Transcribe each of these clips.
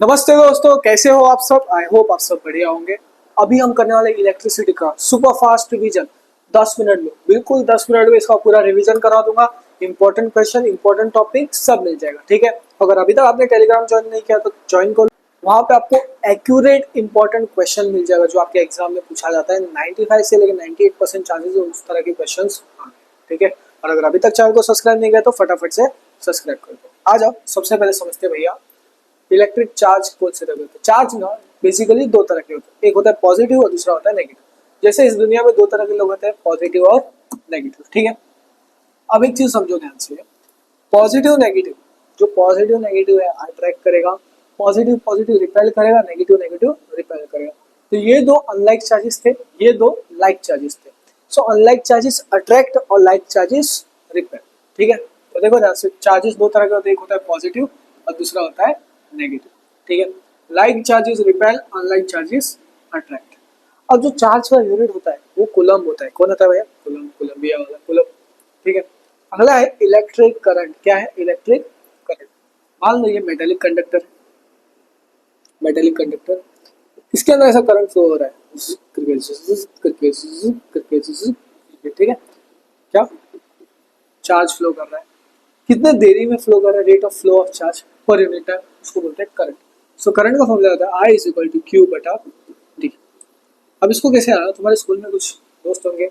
नमस्ते दोस्तों, कैसे हो आप सब। आई होप आप सब बढ़िया होंगे। अभी हम करने वाले इलेक्ट्रिसिटी का सुपर फास्ट रिवीजन 10 मिनट में, बिल्कुल 10 मिनट में इसका पूरा रिवीजन करा दूंगा। इंपॉर्टेंट क्वेश्चन, इंपॉर्टेंट टॉपिक सब मिल जाएगा, ठीक है। अगर अभी तक आपने टेलीग्राम ज्वाइन नहीं किया तो ज्वाइन कर लो। वहां पे आपको एक्यूरेट इंपॉर्टेंट क्वेश्चन मिल जाएगा जो आपके एग्जाम में पूछा जाता है। 95 से लेकर 98% चांसेस है उस तरह के क्वेश्चन, ठीक है। और अगर अभी तक चैनल को सब्सक्राइब नहीं किया तो फटाफट से सब्सक्राइब कर दो। आ जाओ, सबसे पहले समझते हैं भैया इलेक्ट्रिक चार्ज कौन से तरह के होते हैं। चार्ज ना बेसिकली दो तरह के होते हैं, एक होता है पॉजिटिव और दूसरा होता है नेगेटिव। जैसे इस दुनिया में दो तरह के लोग होते हैं, पॉजिटिव और नेगेटिव, ठीक है। अब एक चीज समझो ध्यान से, पॉजिटिव नेगेटिव, जो पॉजिटिव नेगेटिव है अट्रैक्ट करेगा, पॉजिटिव पॉजिटिव रिपेल करेगा, नेगेटिव नेगेटिव रिपेल करेगा। तो ये दो अनलाइक चार्जेस थे, ये दो लाइक चार्जेस थे। सो अनलाइक चार्जेस अट्रैक्ट और लाइक चार्जेस रिपेल, ठीक है। तो देखो ध्यान से, चार्जेस दो तरह के होते हैं, एक होता है पॉजिटिव और दूसरा होता है नेगेटिव, ठीक है। Like charges repel, unlike charges attract. अब जो चार्ज का यूनिट होता है वो कूलम होता है। कौन होता है भैया? कूलम, कोलंबिया वाला कूलम, ठीक है। अगला है इलेक्ट्रिक करंट। क्या है इलेक्ट्रिक करंट? मान लो ये मेटेलिक कंडक्टर है, मेटेलिक कंडक्टर, इसके अंदर ऐसा करंट फ्लो हो रहा है, ज़ुज़ करके, ज़ुज़ करके, ज़ुज़ करके, ज़ुज़ करके, ठीक है। क्या चार्ज फ्लो कर रहा है, कितने देरी में फ्लो कर रहा है, rate of flow of charge पर यूनिट टाइम, उसको बोलते हैं करंट। सो करंट का फॉर्मूला होता है आई इज इक्वल टू क्यू बटा डी। अब इसको कैसे आना, तुम्हारे स्कूल में कुछ दोस्त होंगे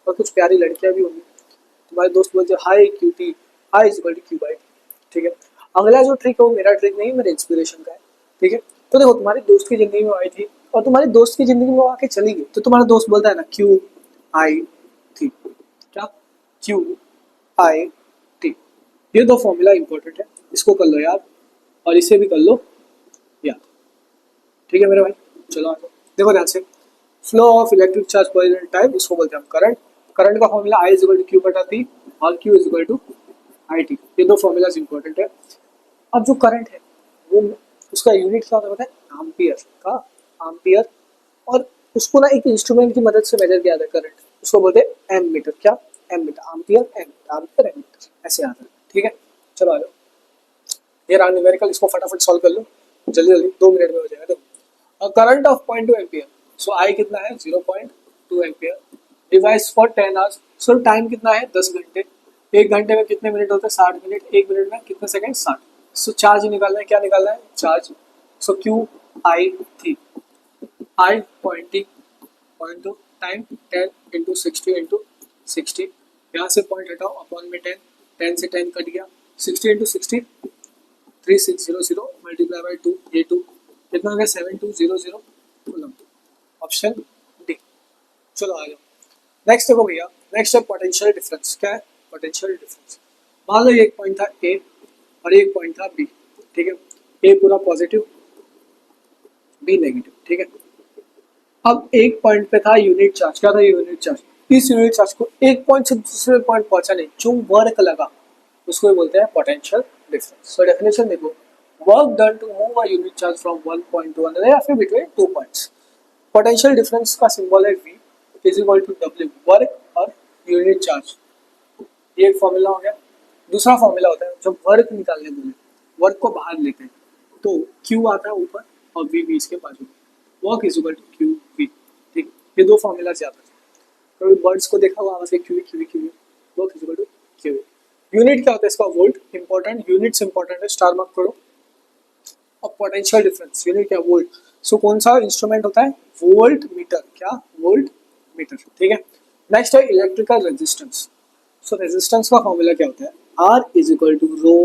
और कुछ प्यारी लड़कियां भी होंगी। तुम्हारे दोस्त बोलते हैं hi Q T, I is equal to Q by T, ठीक है। अगला जो ट्रिक है वो मेरा ट्रिक नहीं, मेरे इंस्पिरेशन का है, ठीक है। तो देखो, तुम्हारी दोस्त की जिंदगी में आई थी और तुम्हारी दोस्त की जिंदगी में वो आके चली गई, तो तुम्हारा दोस्त बोलता है ना क्यू आई टी, क्या क्यू आई टी। ये दो फॉर्मूला इंपॉर्टेंट है, इसको कर लो याद और इसे भी कर लो याद, ठीक है मेरे भाई। चलो आगे देखो ध्यान से, फ्लो ऑफ इलेक्ट्रिक चार्ज पर यूनिट टाइम, इसको बोलते हैं हम करंट। करंट का formula I is equal to Q बटा टी और Q is equal to I T. ये दो फॉर्मूलाज इंपॉर्टेंट है। अब जो करंट है वो, उसका यूनिट क्या होता है? एम्पियर का, एम्पियर। और उसको ना एक इंस्ट्रूमेंट की मदद से मेजर किया जाता है करंट, उसको बोलते हैं एम मीटर। क्या? Ammeter, ampere M, ampere ammeter, ऐसे आता है, ठीक है। चलो आ जाओ, ये रहा न्यूमेरिकल, इसको फटाफट सॉल्व कर लो, जल्दी जल्दी, 2 मिनट में हो जाएगा। देखो, करंट ऑफ 0.2 एम्पियर, सो आई कितना है? 0.2 ampere device for 10 hours. So time कितना है? 10 घंटे। 1 घंटे में कितने मिनट होते हैं? 60 मिनट। 1 मिनट में कितने सेकंड? 60। सो चार्ज निकालना है, क्या निकालना है? चार्ज। सो क्यू आई थी, आई पॉइंटिंग, 0.2 टाइम 10 इंटू 60 इंटू 60, यहाँ से पॉइंट हटाओ, अपॉन में 10, 10 से 10 कट गया, 60 इंटू 60, 3600 मल्टीप्लाई बाई 2, ये 2 कितना हो गया? 7200 कूलम। Option D. चलो आ जाओ, नेक्स्ट देखो भैया, नेक्स्ट है पोटेंशियल डिफरेंस। क्या है पोटेंशियल डिफरेंस? मान लो ये एक पॉइंट था ए और एक पॉइंट था बी, ठीक है। ए पूरा पॉजिटिव, बी नेगेटिव, ठीक है। अब एक पॉइंट पे था यूनिट चार्ज। क्या था यूनिट चार्ज? इस यूनिट चार्ज को एक पॉइंट से दूसरे पॉइंट पहुंचाने जो वर्क लगा उसको ही बोलते हैं पोटेंशियल डिफरेंस। सो डेफिनेशन देखो, work done to move a unit charge from one point to another या फिर between two points. Potential difference का सिंबल है V is equal to W, work और यूनिट चार्ज। ये एक फॉर्मूला हो गया। दूसरा फॉर्मूला होता है जब वर्क निकालने बोले, वर्क को बाहर लेते हैं तो Q आता है ऊपर और V भी इसके बाजू में, work is equal to Q V, ठीक। ये दो फॉर्मूला से आता है। कभी बर्ड्स को देखा हुआ से Q Q Q, work is equal to Q. Unit क्या होता है इसका? वोल्ट। इंपॉर्टेंट, यूनिट्स इंपॉर्टेंट है, स्टार मार्क करो। और पोटेंशियल डिफरेंस यूनिट क्या? वोल्ट। सो कौन सा इंस्ट्रूमेंट होता है? Voltmeter. क्या? वोल्ट मीटर, ठीक है। नेक्स्ट है इलेक्ट्रिकल रेजिस्टेंस। सो रेजिस्टेंस का फॉर्मूला क्या होता है? R is equal to rho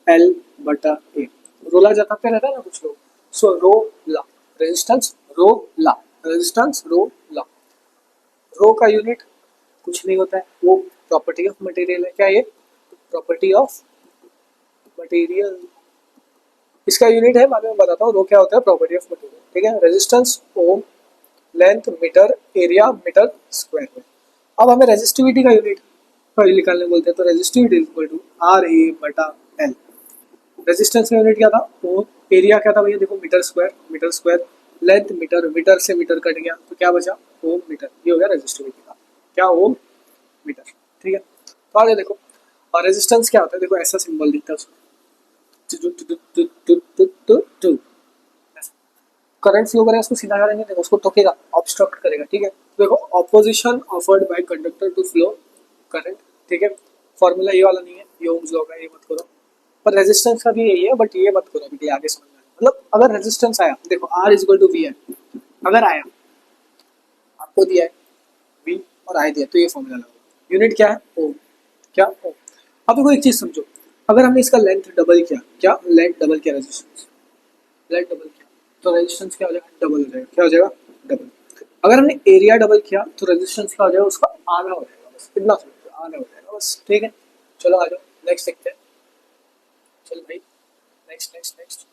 L बटा ए। रोला जताते रहता है ना कुछ लोग, सो रो ला, रेजिस्टेंस रो ला, रेजिस्टेंस रो ला। रो का यूनिट कुछ नहीं होता है, वो प्रॉपर्टी ऑफ मटेरियल है। क्या ये? प्रॉपर्टी ऑफ मटेरियल, इसका यूनिट है, बाद में बताता हूँ। रो क्या होता है? प्रॉपर्टी ऑफ मटेरियल, ठीक है। Resistance ohm, length metre, area metre square में। अब हमें रेजिस्टिविटी का यूनिट निकालने बोलते हैं, तो resistivity equal to R A बटा एल। रेजिस्टेंस का यूनिट क्या था? ओम। एरिया क्या था भैया? देखो metre square, metre square. Length metre, metre से मीटर कट गया तो क्या बचा? Ohm metre. ये हो गया रेजिस्टिविटी का, क्या? ओम मीटर, ठीक है। तो आगे देखो, और रेजिस्टेंस क्या होता है? देखो ऐसा सिंबल दिखता है उसमें, करंट फ्लो करेगा उसको सीधा करेंगे, देखो उसको टोकेगा, ऑब्स्ट्रक्ट करेगा, ठीक है। देखो opposition offered by conductor to flow current, ठीक है। फॉर्मूला ये वाला नहीं है, ये ओम्स लॉ का, ये मत करो। पर रेजिस्टेंस का भी यही है, बट ये मत करो अभी, आगे समझ में आएगा। मतलब अगर रेजिस्टेंस आया, देखो R is equal to V है, अगर आया आपको दिया है V और I दिया, तो ये फॉर्मूला लगाओ। यूनिट क्या है? ओम। क्या? ओम। अब देखो एक चीज समझो, अगर हमने इसका लेंथ डबल किया, क्या लेंथ डबल किया, रेजिस्टेंस लेंथ डबल किया, तो रेजिस्टेंस क्या हो जाएगा? डबल हो जाएगा। क्या हो जाएगा? डबल। अगर हमने एरिया डबल किया तो रेजिस्टेंस क्या हो जाएगा? उसका आधा हो जाएगा, बस इतना समझो, आधा हो जाएगा बस, ठीक है। चलो आ जाओ नेक्स्ट देखते हैं। चल भाई नेक्स्ट नेक्स्ट नेक्स्ट,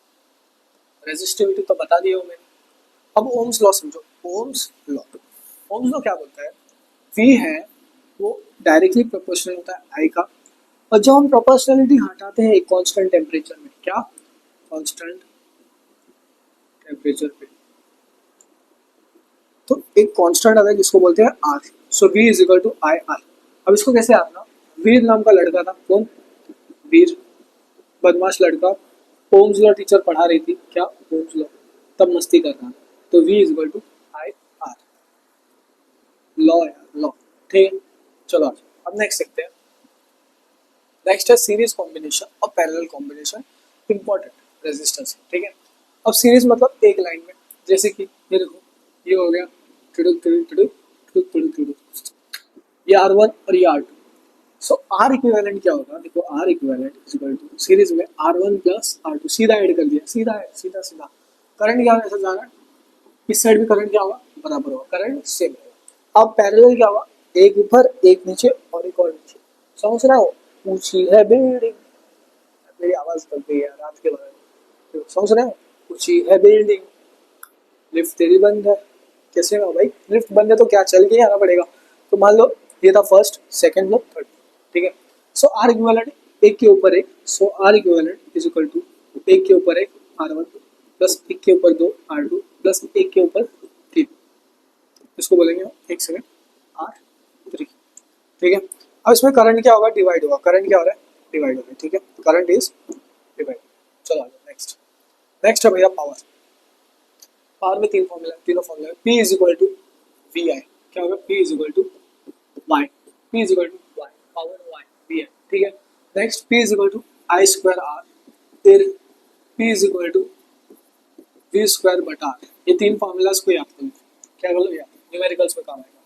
रेजिस्टिविटी तो बता दिया हूँ मैंने। अब ओम्स लॉ समझो, ओम्स लॉ, ओम्स लॉ क्या बोलता है? V है वो डायरेक्टली प्रोपोर्शनल होता है I का, और जब हम प्रोपोर्शनलिटी हटाते हैं एक कांस्टेंट टेम्परेचर में, क्या कांस्टेंट टेम्परेचर पे, तो एक कांस्टेंट आता है जिसको बोलते हैं R। So V is equal to I R. अब इसको कैसे आना? वीर नाम का लड़का था, कौन? वीर, बदमाश लड़का, ओम्स लॉ टीचर पढ़ा रही थी, क्या ओम्स लॉ, तब मस्ती कर रहा था, तो V is equal to I R, law यार लॉ, ठीक है। चलो अब नेक्स्ट देखते हैं। नेक्स्ट है सीरीज कॉम्बिनेशन और पैरेलल कॉम्बिनेशन, इंपॉर्टेंट रेजिस्टेंस, ठीक है। अब सीरीज मतलब एक लाइन में, जैसे कि ये देखो, ये हो गया टुडुक टुडुक टुडुक टुडुक टुडुक टुडुक, ये R1 और ये R2। सो R इक्विवेलेंट क्या होगा? देखो R equivalent is equal to series में R1 प्लस R2, सीधा ऐड कर दिया, सीधा है, सीधा सीधा। करंट क्या होगा? ऐसा जाना, इस साइड भी करंट क्या होगा? बराबर होगा, करंट सेम होगा। अब पैरेलल क्या होगा? एक ऊपर एक नीचे और एक और नीचे, समझ रहा हो? ऊंची है बिल्डिंग, मेरी आवाज कर गई है रात के बारे में, समझ रहे हो? ऊंची है बिल्डिंग, लिफ्ट तेरी बंद है, कैसे हो भाई? लिफ्ट बंद है तो क्या, चल के आना पड़ेगा। तो मान लो ये था फर्स्ट, सेकंड फ्लोर, थर्ड, ठीक है। सो आर इक्विवेलेंट एक के ऊपर एक, so R equivalent is equal to एक के ऊपर एक R1 प्लस एक के ऊपर 2 R2 प्लस एक के ऊपर 3, इसको बोलेंगे एक सेकंड R3, ठीक है। अब इसमें करंट क्या होगा? डिवाइड होगा, करंट क्या हो रहा है? डिवाइड हो रहा है, ठीक है। Current is divide. चलो नेक्स्ट, नेक्स्ट है भैया पावर। पावर में तीन फॉर्मूला, तीनों formula, P is equal to V I, क्या होगा? P is equal to VI, P is equal to VI, power VI V I, ठीक है। Next P is equal to I square R, फिर P is equal to V square बटा R. ये तीन formulas को याद कर लो, क्या कर लो याद, न्यूमेरिकल्स में काम आएगा।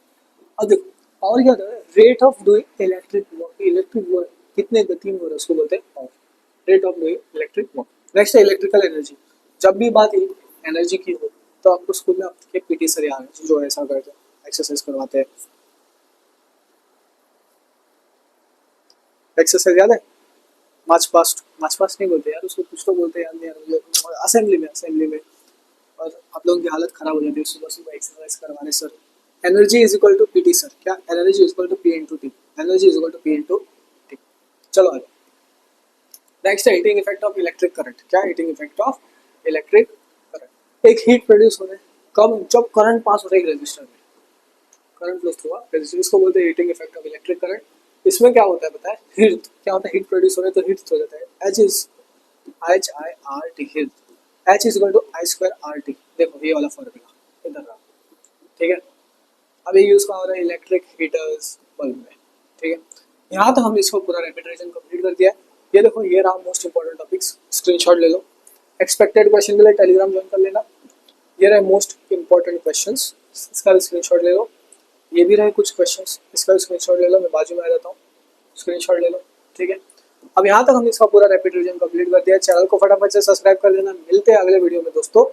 अब देखो पावर क्या होता है? Rate of doing electric work, electric work कितने गति में हो रहा है उसको बोलते हैं power, rate of doing electric work. Next है इलेक्ट्रिकल एनर्जी। जब भी बात एनर्जी की हो तो आपको स्कूल में आपके पीटी सर याद है जो ऐसा करते हैं, एक्सरसाइज करवाते हैं, एक्सरसाइज याद है? मार्च पास्ट नहीं बोलते यार उसको, कुछ तो बोलते हैं यार, नहीं यार मुझे, असेंबली में और आप लोगों की हालत खराब हो जाती है सुबह सुबह एक्सरसाइज करवाने sir. Energy is equal to PT sir, क्या energy is equal to P into T, energy is equal to P into T. चलो आ जाओ नेक्स्ट है heating effect of electric current, क्या heating effect of electric current? एक heat produce हो रहा है कब? जब करंट पास हो रहा है रेजिस्टर में, करंट फ्लो थ्रू रेजिस्टर, इसको बोलते हैं heating effect of electric current. इसमें क्या होता है पता है? हीट क्या होता है? हीट प्रोड्यूस हो रहा है तो हीट हो जाता है, H इज H I R T, heat, H is equal to I square R T। देखो ये वाला फॉर्मूला इधर रहा, ठीक है। अब ये यूज कहाँ हो रहा है? इलेक्ट्रिक हीटर्स बल्ब में, ठीक है। यहाँ तो हम इसको पूरा रैपिड रिवीजन कंप्लीट कर दिया है। ये देखो ये रहा मोस्ट इंपॉर्टेंट टॉपिक्स, स्क्रीनशॉट ले लो। एक्सपेक्टेड क्वेश्चन के लिए टेलीग्राम ज्वाइन कर लेना। ये रहे मोस्ट इंपॉर्टेंट क्वेश्चंस, इसका भी स्क्रीनशॉट ले लो। ये भी रहे कुछ क्वेश्चंस, इसका भी स्क्रीनशॉट ले लो, मैं बाजू में आ जाता हूँ, स्क्रीनशॉट ले लो, ठीक है। अब यहाँ तक हमने इसका पूरा रैपिड रिवीजन कंप्लीट कर दिया। चैनल को फटाफट से सब्सक्राइब कर लेना। मिलते हैं अगले वीडियो में दोस्तों।